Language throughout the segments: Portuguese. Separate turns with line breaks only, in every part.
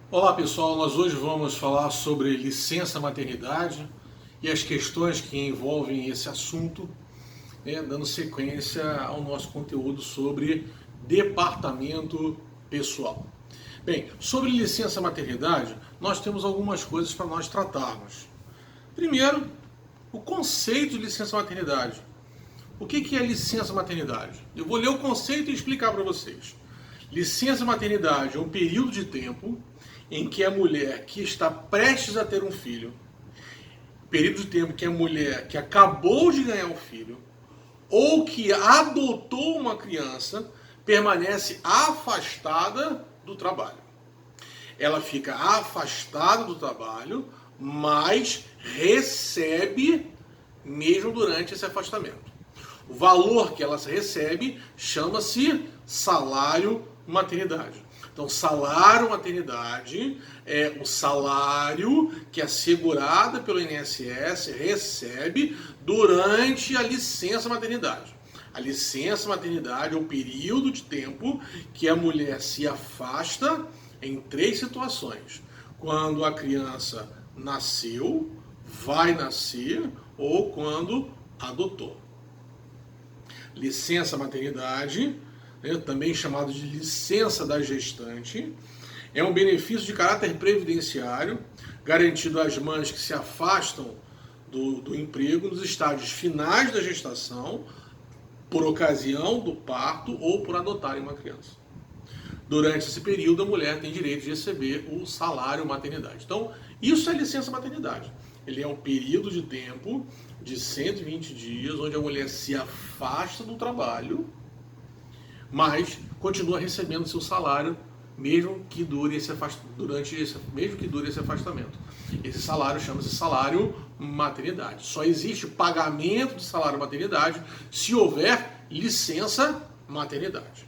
Olá pessoal, nós hoje vamos falar sobre licença maternidade e as questões que envolvem esse assunto, dando sequência ao nosso conteúdo sobre departamento pessoal. Bem, sobre licença maternidade, nós temos algumas coisas para nós tratarmos. Primeiro, o conceito de licença maternidade. O que é licença maternidade? Eu vou ler o conceito e explicar para vocês. Licença maternidade é um período de tempo em que a mulher que está prestes a ter um filho, período de tempo que a mulher que acabou de ganhar um filho, ou que adotou uma criança, permanece afastada do trabalho. Ela fica afastada do trabalho, mas recebe mesmo durante esse afastamento. O valor que ela recebe chama-se salário maternidade. Então, salário maternidade é o salário que a segurada pelo INSS recebe durante a licença maternidade. A licença maternidade é o período de tempo que a mulher se afasta em 3 situações. Quando a criança nasceu, vai nascer ou quando adotou. Licença maternidade, também chamado de licença da gestante, é um benefício de caráter previdenciário garantido às mães que se afastam do emprego nos estágios finais da gestação, por ocasião do parto ou por adotarem uma criança. Durante esse período, a mulher tem direito de receber o salário maternidade. Então, isso é licença maternidade. Ele é um período de tempo de 120 dias, onde a mulher se afasta do trabalho, mas continua recebendo seu salário, mesmo que dure esse afastamento. Esse salário chama-se salário maternidade. Só existe pagamento de salário maternidade se houver licença maternidade.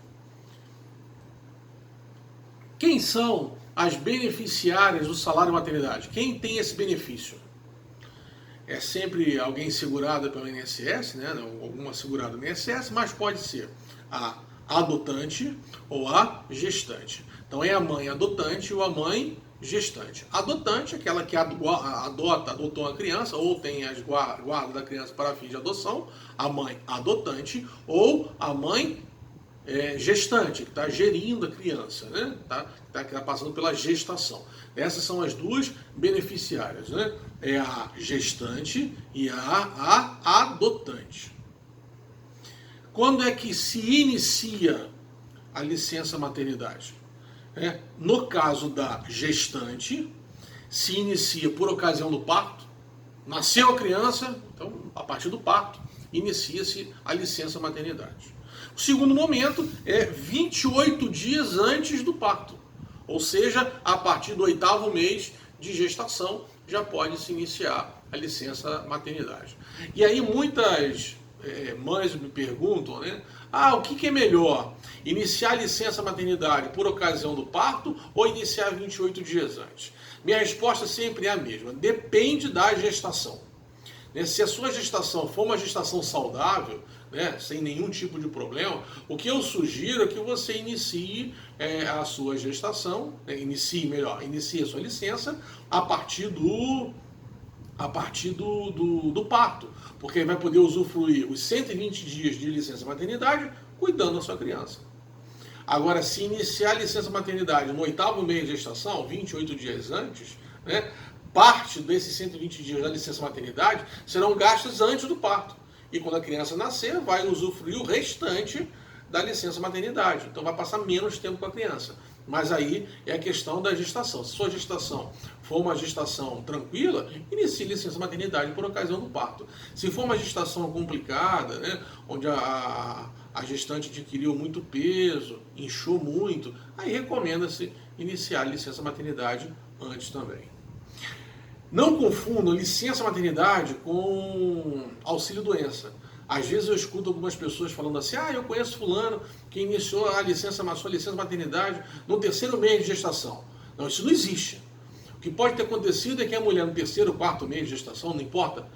Quem são as beneficiárias do salário maternidade? Quem tem esse benefício? É sempre alguém segurada pelo INSS, alguma segurada no INSS, mas pode ser a adotante ou a gestante. Então é a mãe adotante ou a mãe gestante. Adotante é aquela que adotou uma criança ou tem as guardas da criança para fins de adoção, a mãe adotante ou a mãe gestante, que está gerindo a criança, que está passando pela gestação. Essas são as duas beneficiárias, É a gestante e a adotante. Quando é que se inicia a licença maternidade? No caso da gestante, se inicia por ocasião do parto. Nasceu a criança, então a partir do parto, inicia-se a licença maternidade. O segundo momento é 28 dias antes do parto. Ou seja, a partir do 8º mês de gestação já pode se iniciar a licença maternidade. E aí muitas mães me perguntam, o que é melhor? Iniciar a licença maternidade por ocasião do parto ou iniciar 28 dias antes? Minha resposta sempre é a mesma. Depende da gestação. Se a sua gestação for uma gestação saudável, sem nenhum tipo de problema, o que eu sugiro é que você inicie a sua gestação, inicie a sua licença a partir do parto, porque vai poder usufruir os 120 dias de licença maternidade cuidando da sua criança. Agora, se iniciar a licença maternidade no 8º mês de gestação, 28 dias antes, parte desses 120 dias da licença maternidade serão gastos antes do parto. E quando a criança nascer, vai usufruir o restante da licença maternidade. Então vai passar menos tempo com a criança. Mas aí é a questão da gestação. Se sua gestação for uma gestação tranquila, inicie licença maternidade por ocasião do parto. Se for uma gestação complicada, onde a gestante adquiriu muito peso, inchou muito, aí recomenda-se iniciar licença maternidade antes também. Não confundam licença maternidade com auxílio-doença. Às vezes eu escuto algumas pessoas falando assim, eu conheço fulano que iniciou sua licença maternidade no 3º mês de gestação. Não, isso não existe. O que pode ter acontecido é que a mulher no 3º, 4º mês de gestação, não importa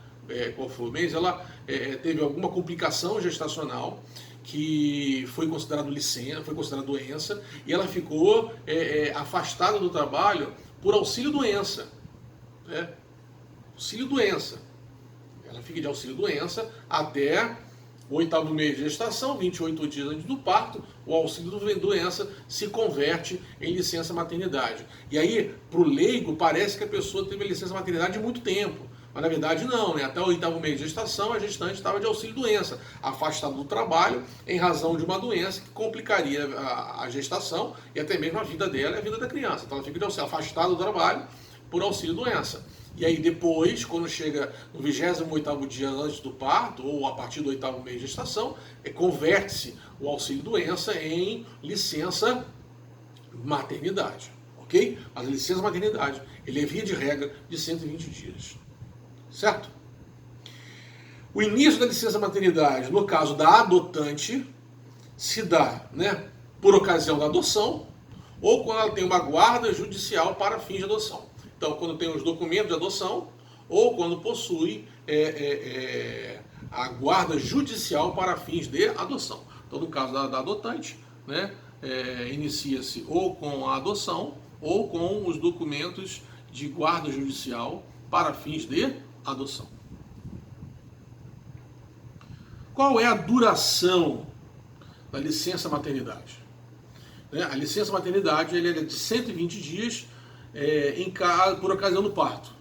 qual for o mês, ela teve alguma complicação gestacional que foi considerado licença, foi considerada doença, e ela ficou afastada do trabalho por auxílio-doença. Né? Auxílio-doença. Ela fica de auxílio-doença até o 8º mês de gestação, 28 dias antes do parto, o auxílio-doença se converte em licença-maternidade. E aí, para o leigo, parece que a pessoa teve licença-maternidade de muito tempo. Mas na verdade não, né? Até o 8º mês de gestação, a gestante estava de auxílio-doença, afastada do trabalho em razão de uma doença que complicaria a gestação e até mesmo a vida dela e a vida da criança. Então ela fica afastada do trabalho por auxílio-doença. E aí depois, quando chega no 28º dia antes do parto, ou a partir do 8º mês de gestação, converte-se o auxílio-doença em licença-maternidade. Ok? Mas a licença-maternidade, ele é via de regra de 120 dias. Certo? O início da licença-maternidade, no caso da adotante, se dá, né, por ocasião da adoção, ou quando ela tem uma guarda judicial para fins de adoção. Então, quando tem os documentos de adoção, ou quando possui a guarda judicial para fins de adoção. Então, no caso da adotante, né, inicia-se ou com a adoção, ou com os documentos de guarda judicial para fins de adoção. Qual é a duração da licença-maternidade? A licença-maternidade é de 120 dias por ocasião do parto.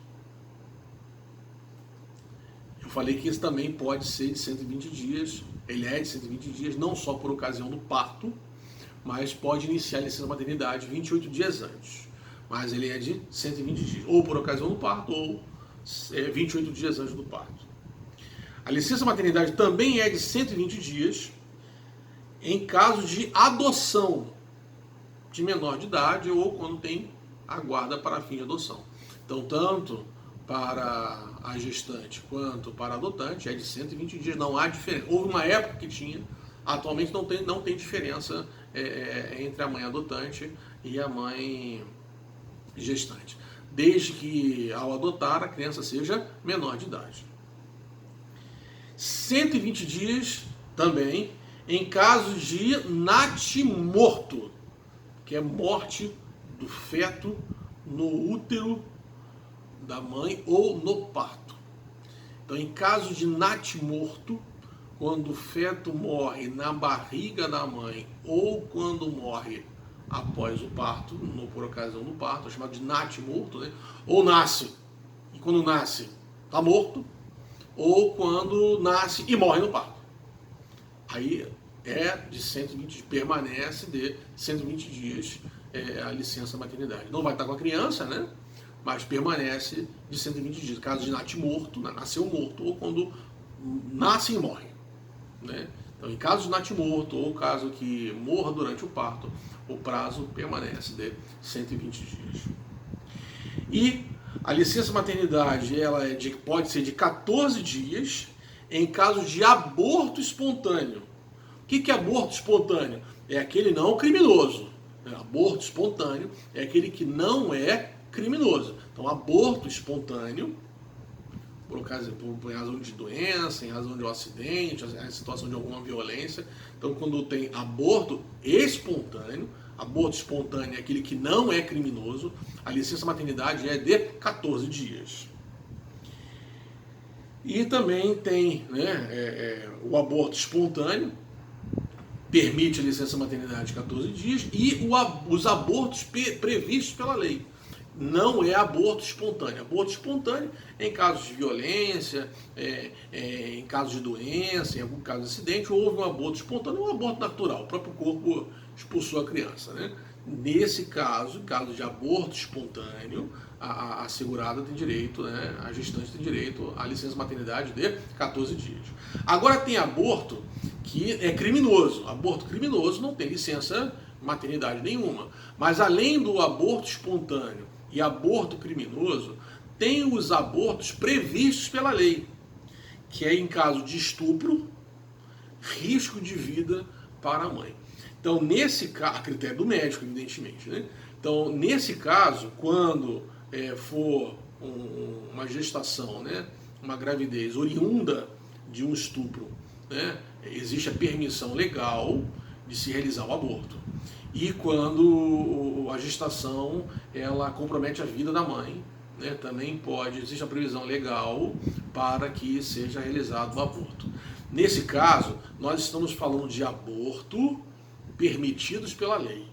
Eu falei que isso também pode ser de 120 dias, ele é de 120 dias, não só por ocasião do parto, mas pode iniciar a licença-maternidade 28 dias antes. Mas ele é de 120 dias, ou por ocasião do parto, ou 28 dias antes do parto. A licença-maternidade também é de 120 dias em caso de adoção de menor de idade ou quando tem a guarda para fim de adoção. Então, tanto para a gestante quanto para a adotante é de 120 dias, não há diferença. Houve uma época que tinha, atualmente não tem diferença entre a mãe adotante e a mãe gestante, desde que ao adotar a criança seja menor de idade. 120 dias também em caso de natimorto, que é morte do feto no útero da mãe ou no parto. Então, em caso de natimorto, quando o feto morre na barriga da mãe ou quando morre após o parto, por ocasião do parto, é chamado de natimorto, né? Ou nasce, e quando nasce está morto, ou quando nasce e morre no parto. Aí é de 120, permanece de 120 dias a licença maternidade. Não vai estar com a criança, né? Mas permanece de 120 dias. Caso de natimorto, nasceu morto, ou quando nasce e morre. Né? Então, em caso de natimorto, ou caso que morra durante o parto, o prazo permanece de 120 dias. E a licença maternidade pode ser de 14 dias em caso de aborto espontâneo. O que é aborto espontâneo? É aquele não criminoso. Aborto espontâneo é aquele que não é criminoso. Então, aborto espontâneo, por razão de doença, em razão de um acidente, em situação de alguma violência. Então, quando tem aborto espontâneo é aquele que não é criminoso, a licença maternidade é de 14 dias. E também tem, né, o aborto espontâneo, permite a licença maternidade de 14 dias, e os abortos previstos pela lei. Não é aborto espontâneo. Aborto espontâneo é em casos de violência, em casos de doença, em algum caso de acidente, houve um aborto espontâneo ou um aborto natural. O próprio corpo expulsou a criança. Né? Nesse caso, em caso de aborto espontâneo, a segurada tem direito, né, a gestante tem direito à licença maternidade de 14 dias. Agora tem aborto que é criminoso. Aborto criminoso não tem licença maternidade nenhuma. Mas além do aborto espontâneo e aborto criminoso, tem os abortos previstos pela lei, que é em caso de estupro, risco de vida para a mãe. Então, nesse caso, a critério do médico, evidentemente, né? Então, nesse caso, quando for uma gestação, né, uma gravidez oriunda de um estupro, né, existe a permissão legal de se realizar o aborto. E quando a gestação ela compromete a vida da mãe, né, também existe a previsão legal para que seja realizado o aborto. Nesse caso, nós estamos falando de aborto permitidos pela lei.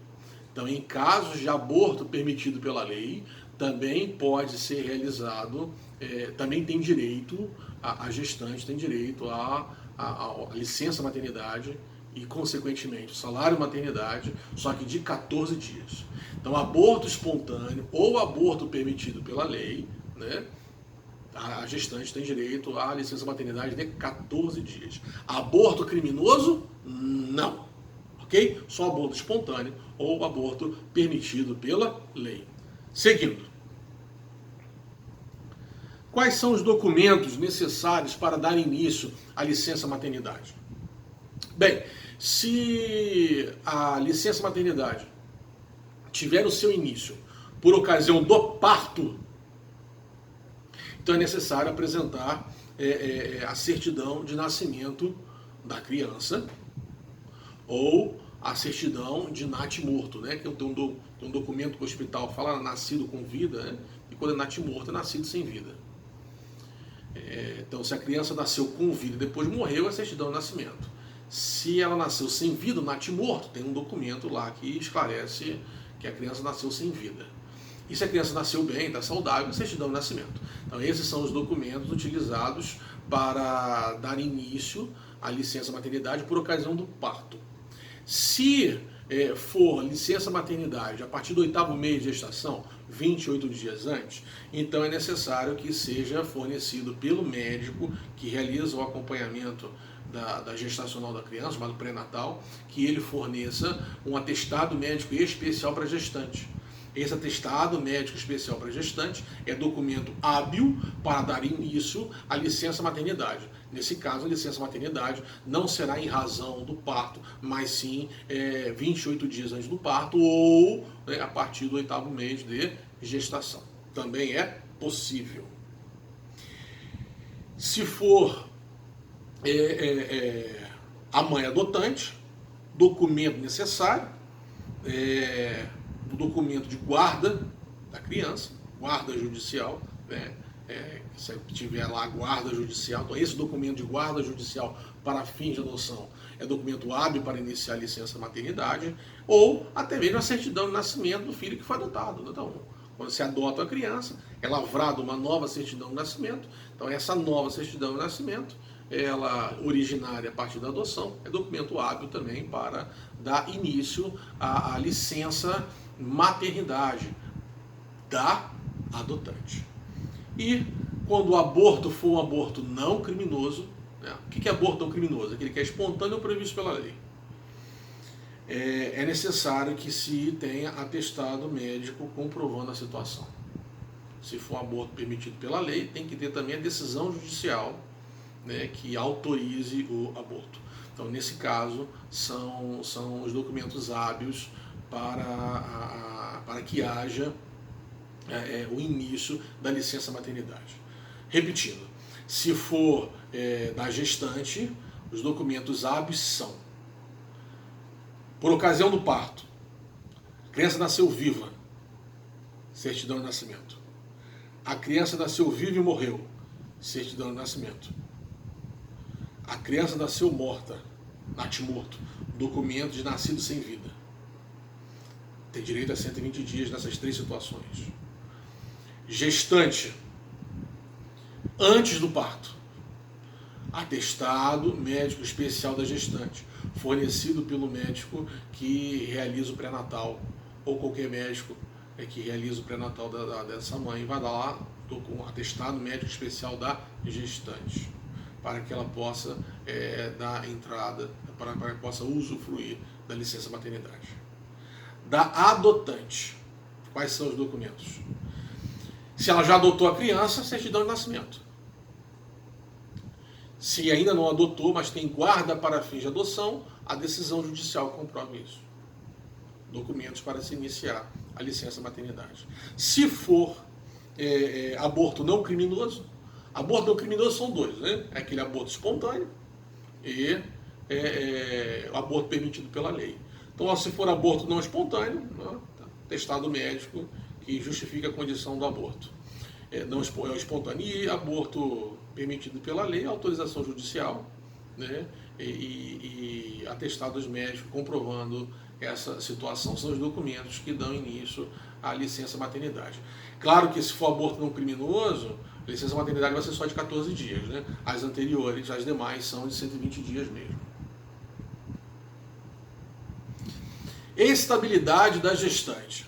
Então, em casos de aborto permitido pela lei, também pode ser realizado, também tem direito, a gestante tem direito à licença maternidade e, consequentemente, o salário maternidade, só que de 14 dias. Então, aborto espontâneo ou aborto permitido pela lei, né, a gestante tem direito à licença maternidade de 14 dias. Aborto criminoso? Não. Ok? Só aborto espontâneo ou aborto permitido pela lei. Seguindo. Quais são os documentos necessários para dar início à licença maternidade? Bem, se a licença maternidade tiver o seu início por ocasião do parto, então é necessário apresentar a certidão de nascimento da criança ou a certidão de natimorto, né? Que tem um documento que o hospital fala nascido com vida, né? E quando é natimorto é nascido sem vida. Então, se a criança nasceu com vida e depois morreu, é certidão de nascimento. Se ela nasceu sem vida, natimorto, tem um documento lá que esclarece que a criança nasceu sem vida. E se a criança nasceu bem, está saudável, certidão de nascimento. Então, esses são os documentos utilizados para dar início à licença maternidade por ocasião do parto. Se for licença maternidade a partir do 8º mês de gestação, 28 dias antes, então é necessário que seja fornecido pelo médico que realiza o acompanhamento da gestacional da criança, chamado pré-natal, que ele forneça um atestado médico especial para a gestante. Esse atestado médico especial para a gestante é documento hábil para dar início à licença maternidade. Nesse caso, a licença maternidade não será em razão do parto, mas sim 28 dias antes do parto ou a partir do 8º mês de gestação. Também é possível. Se for a mãe adotante, documento necessário, o documento de guarda da criança, guarda judicial, né? Se tiver lá a guarda judicial, então esse documento de guarda judicial para fins de adoção é documento hábil para iniciar a licença maternidade, ou até mesmo a certidão de nascimento do filho que foi adotado. Então, quando se adota a criança, é lavrada uma nova certidão de nascimento, então essa nova certidão de nascimento, ela originária a partir da adoção, é documento hábil também para dar início à licença maternidade da adotante. E quando o aborto for um aborto não criminoso, né? O que é aborto não criminoso? Aquele que é espontâneo ou previsto pela lei. É necessário que se tenha atestado médico comprovando a situação. Se for um aborto permitido pela lei, tem que ter também a decisão judicial, né, que autorize o aborto. Então, nesse caso, são os documentos hábeis para que haja o início da licença maternidade. Repetindo, se for da gestante, os documentos hábeis são: por ocasião do parto, a criança nasceu viva, certidão de nascimento. A criança nasceu viva e morreu, certidão de nascimento. A criança nasceu morta, natimorto, documento de nascido sem vida. Tem direito a 120 dias nessas 3 situações. Gestante, antes do parto, atestado médico especial da gestante, fornecido pelo médico que realiza o pré-natal, ou qualquer médico que realiza o pré-natal dessa mãe, vai dar lá com um atestado médico especial da gestante, para que ela possa dar entrada, para que possa usufruir da licença maternidade. Da adotante, quais são os documentos? Se ela já adotou a criança, certidão de nascimento. Se ainda não adotou, mas tem guarda para fins de adoção, a decisão judicial comprova isso. Documentos para se iniciar a licença maternidade. Se for aborto não criminoso são 2, né? É aquele aborto espontâneo e aborto permitido pela lei. Então, se for aborto não espontâneo, né, testado médico que justifica a condição do aborto. Não é espontâneo. E aborto permitido pela lei, autorização judicial, né, e atestados médicos comprovando essa situação. São os documentos que dão início à licença maternidade. Claro que se for aborto não criminoso, a licença maternidade vai ser só de 14 dias, né? As anteriores, as demais, são de 120 dias mesmo. Estabilidade da gestante.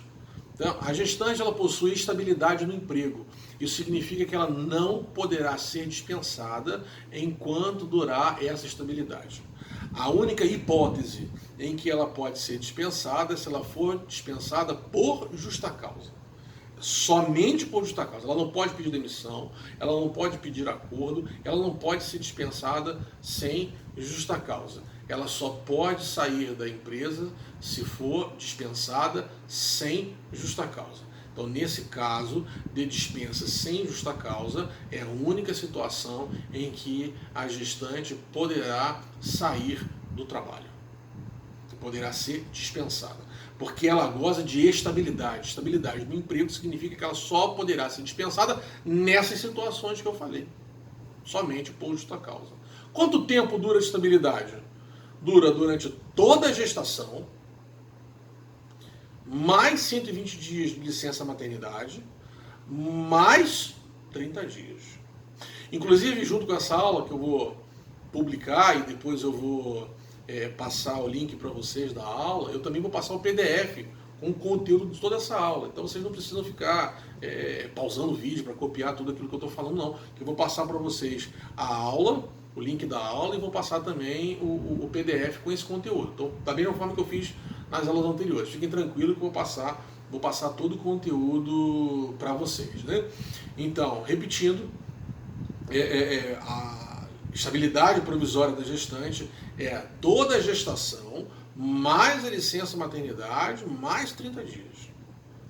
Então, a gestante ela possui estabilidade no emprego. Isso significa que ela não poderá ser dispensada enquanto durar essa estabilidade. A única hipótese em que ela pode ser dispensada é se ela for dispensada por justa causa. Somente por justa causa. Ela não pode pedir demissão, ela não pode pedir acordo, ela não pode ser dispensada sem justa causa. Ela só pode sair da empresa se for dispensada sem justa causa. Então, nesse caso de dispensa sem justa causa, é a única situação em que a gestante poderá sair do trabalho. Poderá ser dispensada. Porque ela goza de estabilidade. Estabilidade no emprego significa que ela só poderá ser dispensada nessas situações que eu falei. Somente por justa causa. Quanto tempo dura a estabilidade? Dura durante toda a gestação, mais 120 dias de licença maternidade, mais 30 dias. Inclusive, junto com essa aula que eu vou publicar e depois eu vou passar o link para vocês da aula, eu também vou passar o PDF com o conteúdo de toda essa aula. Então vocês não precisam ficar pausando o vídeo para copiar tudo aquilo que eu estou falando, não. Que eu vou passar para vocês a aula, o link da aula, e vou passar também o PDF com esse conteúdo. Então, da mesma forma que eu fiz nas aulas anteriores. Fiquem tranquilos que eu vou passar todo o conteúdo para vocês, né? Então, repetindo, a estabilidade provisória da gestante é toda a gestação, mais a licença maternidade, mais 30 dias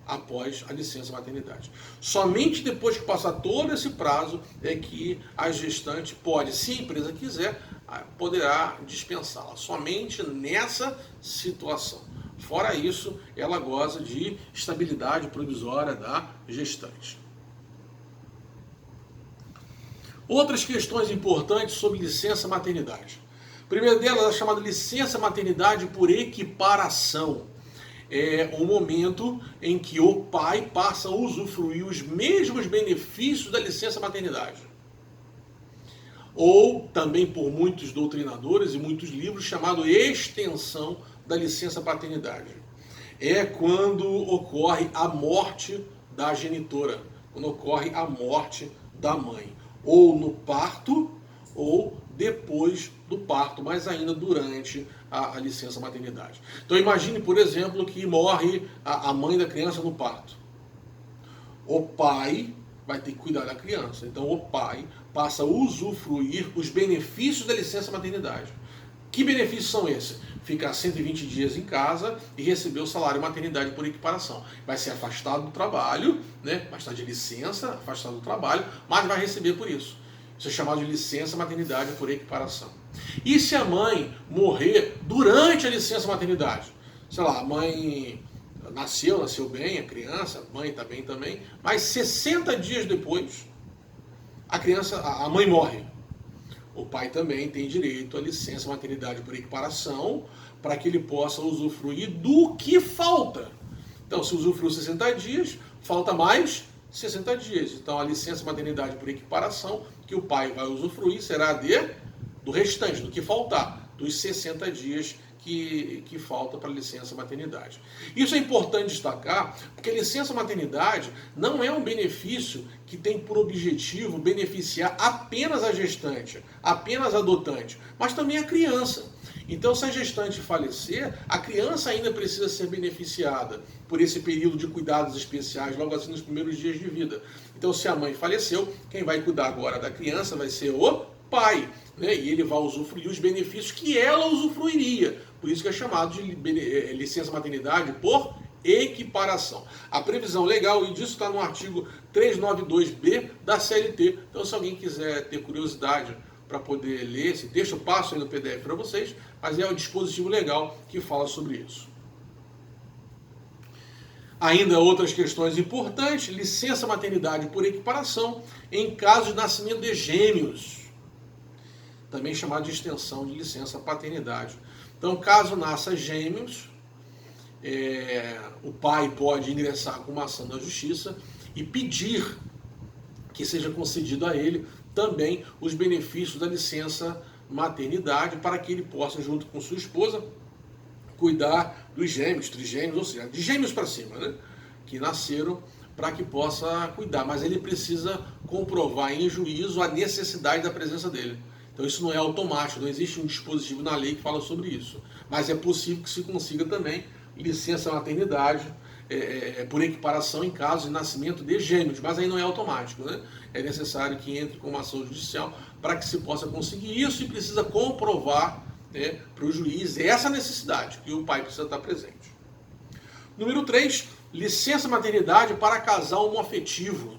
após a licença maternidade. Somente depois que passar todo esse prazo é que a gestante pode, se a empresa quiser, poderá dispensá-la. Somente nessa situação. Fora isso, ela goza de estabilidade provisória da gestante. Outras questões importantes sobre licença maternidade. A primeira delas é a chamada licença maternidade por equiparação. É o momento em que o pai passa a usufruir os mesmos benefícios da licença maternidade. Ou, também por muitos doutrinadores e muitos livros, chamado extensão da licença paternidade. É quando ocorre a morte da genitora, quando ocorre a morte da mãe. Ou no parto, ou depois do parto, mas ainda durante a licença maternidade. Então imagine, por exemplo, que morre a mãe da criança no parto. O pai vai ter que cuidar da criança. Então o pai passa a usufruir os benefícios da licença maternidade. Que benefícios são esses? Ficar 120 dias em casa e receber o salário maternidade por equiparação. Vai ser afastado do trabalho, né? Vai estar de licença, afastado do trabalho, mas vai receber por isso. Isso é chamado de licença maternidade por equiparação. E se a mãe morrer durante a licença maternidade? Sei lá, a mãe nasceu bem, a criança, a mãe está bem também, mas 60 dias depois, a mãe morre. O pai também tem direito à licença maternidade por equiparação para que ele possa usufruir do que falta. Então, se usufruiu 60 dias, falta mais 60 dias. Então, a licença maternidade por equiparação que o pai vai usufruir será do restante, do que faltar, dos 60 dias que falta para a licença maternidade. Isso é importante destacar, porque a licença maternidade não é um benefício que tem por objetivo beneficiar apenas a gestante, apenas a adotante, mas também a criança. Então, se a gestante falecer, a criança ainda precisa ser beneficiada por esse período de cuidados especiais, logo assim nos primeiros dias de vida. Então, se a mãe faleceu, quem vai cuidar agora da criança vai ser o pai, né? E ele vai usufruir os benefícios que ela usufruiria. Por isso que é chamado de licença maternidade por equiparação. A previsão legal, e disso está no artigo 392B da CLT. Então, se alguém quiser ter curiosidade para poder ler esse texto. Eu passo aí no PDF para vocês, mas é o dispositivo legal que fala sobre isso. Ainda outras questões importantes: licença maternidade por equiparação em caso de nascimento de gêmeos, também chamado de extensão de licença paternidade. Então, caso nasça gêmeos, o pai pode ingressar com uma ação na justiça e pedir que seja concedido a ele também os benefícios da licença maternidade para que ele possa, junto com sua esposa, cuidar dos gêmeos, trigêmeos, ou seja, de gêmeos para cima, né, que nasceram, para que possa cuidar. Mas ele precisa comprovar em juízo a necessidade da presença dele. Então isso não é automático, não existe um dispositivo na lei que fala sobre isso. Mas é possível que se consiga também licença maternidade por equiparação em caso de nascimento de gêmeos, mas aí não é automático, né? É necessário que entre com uma ação judicial para que se possa conseguir isso e precisa comprovar, né, para o juiz essa necessidade, que o pai precisa estar presente. Número 3, licença maternidade para casal homoafetivo.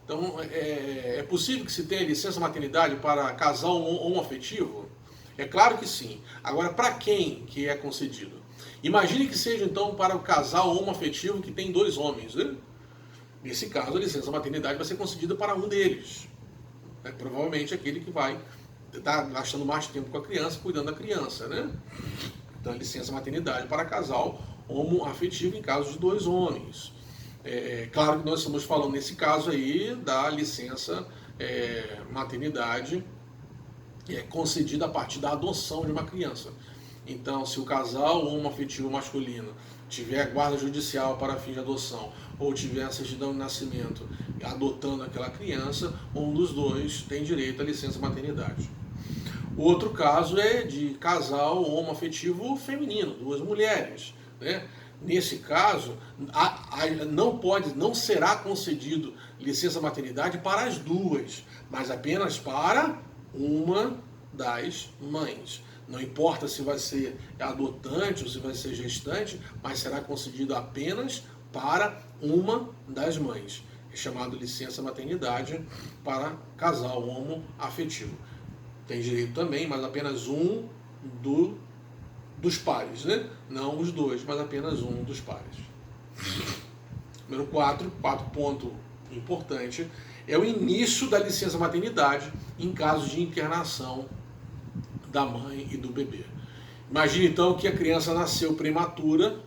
Então, é possível que se tenha licença maternidade para casal homoafetivo? É claro que sim. Agora, para quem que é concedido? Imagine que seja, então, para o casal homoafetivo que tem 2 homens, né? Nesse caso, a licença maternidade vai ser concedida para um deles. Provavelmente aquele que vai estar gastando mais tempo com a criança, cuidando da criança, né? Então, a licença maternidade para casal homoafetivo em caso de 2 homens. Claro que nós estamos falando, nesse caso aí, da licença maternidade concedida a partir da adoção de uma criança. Então, se o casal homoafetivo masculino tiver guarda judicial para fim de adoção ou tiver a certidão de nascimento adotando aquela criança, um dos dois tem direito à licença maternidade. Outro caso é de casal homoafetivo feminino, 2 mulheres, né? Nesse caso, não será concedido licença maternidade para as 2, mas apenas para uma das mães. Não importa se vai ser adotante ou se vai ser gestante, mas será concedido apenas para uma das mães. É chamado licença maternidade para casal homoafetivo. Tem direito também, mas apenas um dos pares, né? Não os 2, mas apenas um dos pares. Número 4, ponto importante, é o início da licença maternidade em caso de internação da mãe e do bebê. Imagine então que a criança nasceu prematura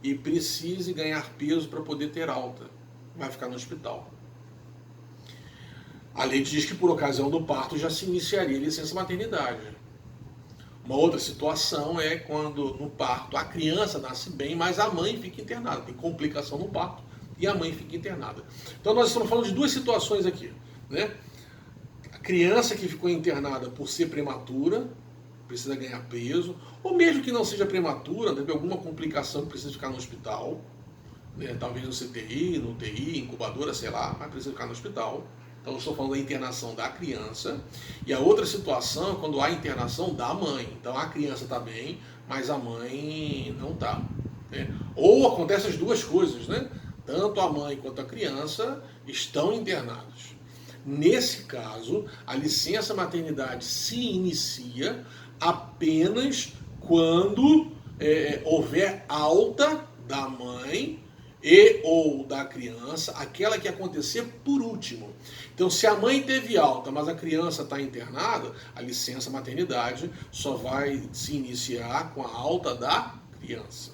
e precise ganhar peso para poder ter alta. Vai ficar no hospital. A lei diz que por ocasião do parto já se iniciaria a licença maternidade. Uma outra situação é quando no parto a criança nasce bem, mas a mãe fica internada. Tem complicação no parto e a mãe fica internada. Então nós estamos falando de 2 situações aqui, né? A criança que ficou internada por ser prematura, precisa ganhar peso, ou mesmo que não seja prematura, teve alguma complicação que precisa ficar no hospital, né? Talvez no CTI, no UTI, incubadora, sei lá, mas precisa ficar no hospital. Então eu estou falando da internação da criança. E a outra situação é quando há internação da mãe. Então a criança está bem, mas a mãe não está, né? Ou acontecem as 2 coisas, né? Tanto a mãe quanto a criança estão internados. Nesse caso, a licença maternidade se inicia apenas quando houver alta da mãe e ou da criança, aquela que acontecer por último. Então, se a mãe teve alta, mas a criança está internada, a licença maternidade só vai se iniciar com a alta da criança.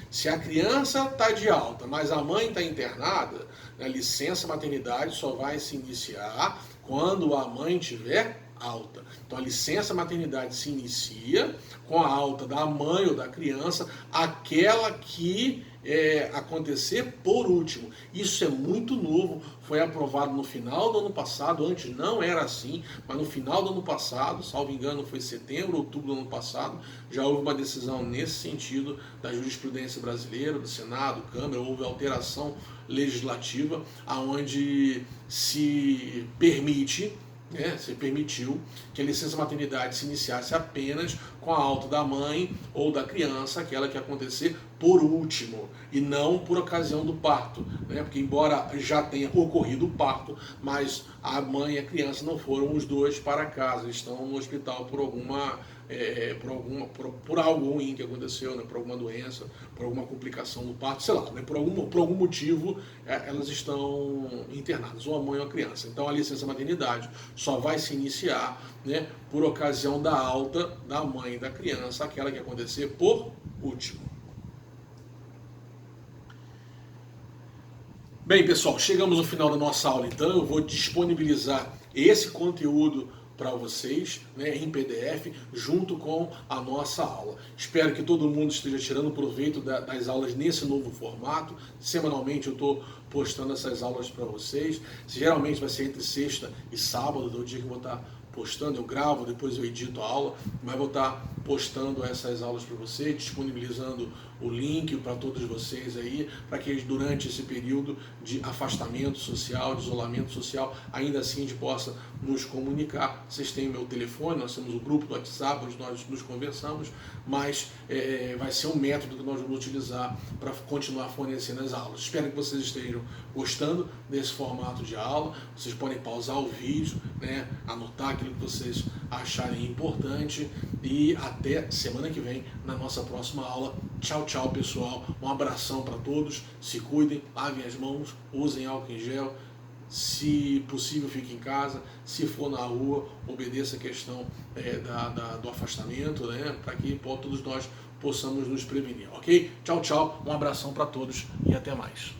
Se a criança está de alta, mas a mãe está internada, a licença maternidade só vai se iniciar quando a mãe tiver alta. Então a licença maternidade se inicia com a alta da mãe ou da criança, aquela que acontecer por último. Isso é muito novo, foi aprovado no final do ano passado, antes não era assim, mas no final do ano passado, salvo engano foi setembro, outubro do ano passado, já houve uma decisão nesse sentido da jurisprudência brasileira, do Senado, Câmara, houve alteração legislativa, onde se permite né? Você permitiu que a licença maternidade se iniciasse apenas com a alta da mãe ou da criança, aquela que acontecer por último, e não por ocasião do parto, né? Porque embora já tenha ocorrido o parto, mas a mãe e a criança não foram os dois para casa, estão no hospital por por algo ruim que aconteceu, né? Por alguma doença, por alguma complicação do parto, sei lá, né? Por algum motivo elas estão internadas, ou a mãe ou a criança. Então a licença maternidade só vai se iniciar, né, por ocasião da alta da mãe e da criança, aquela que acontecer por último. Bem, pessoal, chegamos ao final da nossa aula, então eu vou disponibilizar esse conteúdo para vocês, né, em PDF, junto com a nossa aula. Espero que todo mundo esteja tirando proveito das aulas nesse novo formato. Semanalmente eu estou postando essas aulas para vocês. Geralmente vai ser entre sexta e sábado, do dia que eu vou estar postando, eu gravo, depois eu edito a aula, mas vou estar postando essas aulas para vocês, disponibilizando o link para todos vocês aí, para que durante esse período de afastamento social, de isolamento social, ainda assim a gente possa nos comunicar. Vocês têm o meu telefone, nós temos o grupo do WhatsApp, onde nós nos conversamos, mas vai ser um método que nós vamos utilizar para continuar fornecendo as aulas. Espero que vocês estejam gostando desse formato de aula. Vocês podem pausar o vídeo, né, anotar aquilo que vocês acharem importante, e até semana que vem na nossa próxima aula. Tchau, tchau, pessoal. Um abração para todos. Se cuidem, lavem as mãos, usem álcool em gel. Se possível, fique em casa. Se for na rua, obedeça a questão do afastamento, né, para que todos nós possamos nos prevenir, ok? Tchau, tchau. Um abração para todos e até mais.